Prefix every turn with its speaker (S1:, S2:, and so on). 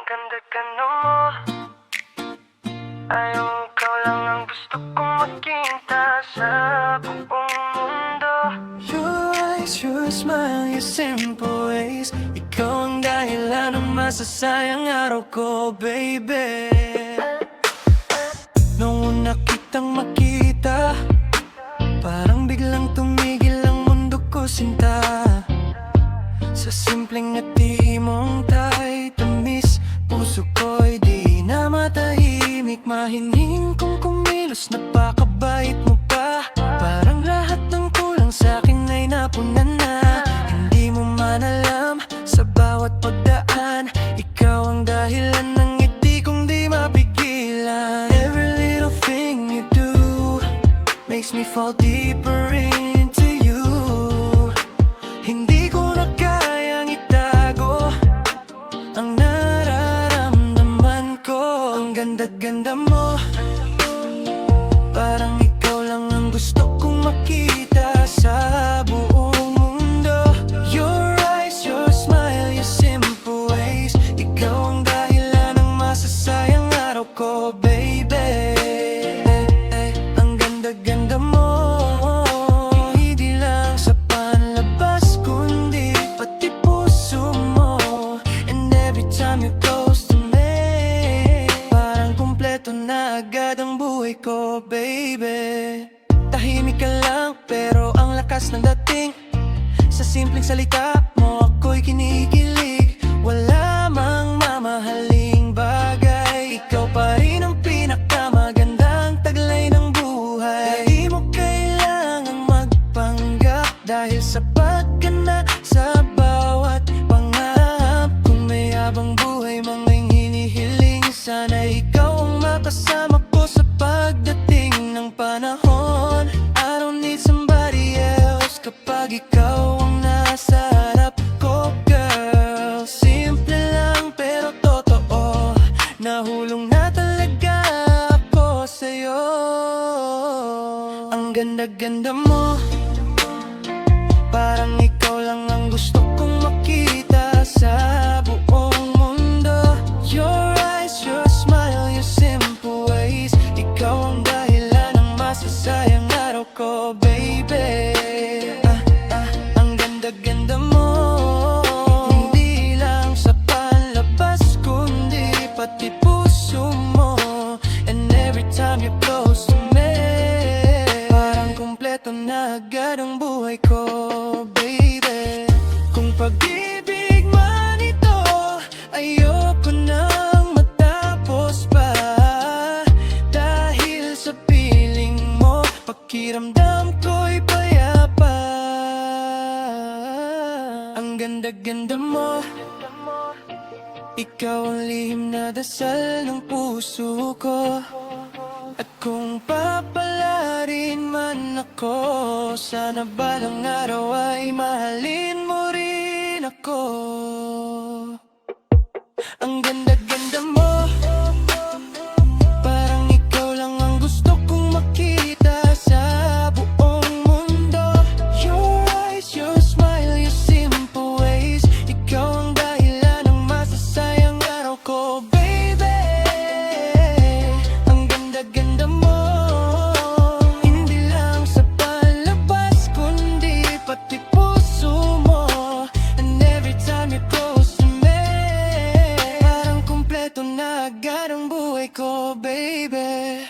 S1: ganda-ganda mo. Ayaw ikaw lang ang gusto kong makita sa buong mundo.
S2: Your eyes, your smile, your simple ways. Ikaw ang dahilan ng masasayang araw ko, baby. Nung una kitang makita, parang biglang tumigil ang mundo ko, sinta. Sa simpleng ngiti mong tay, tamis, puso ko'y di na matahimik. Mahining kong kumilos, napakabait mo pa. Parang lahat ng kulang sa'kin ay napunan na. Hindi mo man alam, sa bawat pagdaan, ikaw ang dahilan ng ngiti kong di mapigilan. Every little thing you do makes me fall deeper into you. Hindi ko na kayang itago ang nararamdaman ko. Ang ganda-ganda mo, parang ikaw lang ang gusto kong makita sa buong mundo. Your eyes, your smile, your simple ways. Ikaw ang dahilan ng masasayang araw ko, baby. Ang ganda-ganda mo, hindi lang sa panlabas kundi pati puso mo. And every time you're close to me, parang kumpleto na agad ang buhay ko, baby. Tahimik ka lang pero ang lakas ng dating. Sa simpleng salita mo ako'y kinikilig. Wala mang mamahaling bagay, ikaw pa rin ang pinakamagandang taglay ng buhay. Di mo kailangang magpanggap dahil sapat ka na sa bawat pangarap. Kung may habang buhay mang hinihiling, sana ikaw ang makasama ko sa pagdating ng panahon. I don't need somebody else kapag ikaw ang nasa harap ko, girl. Simple lang pero totoo, nahulong na talaga ako sa'yo. Ang ganda-ganda mo, parang ikaw lang ang gusto kong makita sa buong mundo. Your eyes, your smile, your simple ways. Ikaw ang dahilan ng masasayang araw ko, baby. Ang ganda-ganda mo, hindi lang sa panlabas kundi pati puso mo. And every time you're close to me, parang kumpleto na agad ang buhay ko, baby. Kung pag-ibig man ito, ayoko nang matapos pa. Dahil sa piling mo, pakiramdam ko'y payapa. Ang ganda-ganda mo, ikaw ang lihim na dasal ng puso ko. At kung papalarin man ako, sana balang araw ay mahalin mo rin ako. Ang ganda-ganda mo, parang ikaw lang ang gusto kong makita sa buong mundo. Your eyes, your smile, your simple ways. Ikaw ang dahilan ng masasayang araw ko, baby. Ang ganda-ganda mo, hindi lang sa palabas kundi pati puso mo. And every time you're close to me, parang kumpleto na agad ang buhay ko, baby.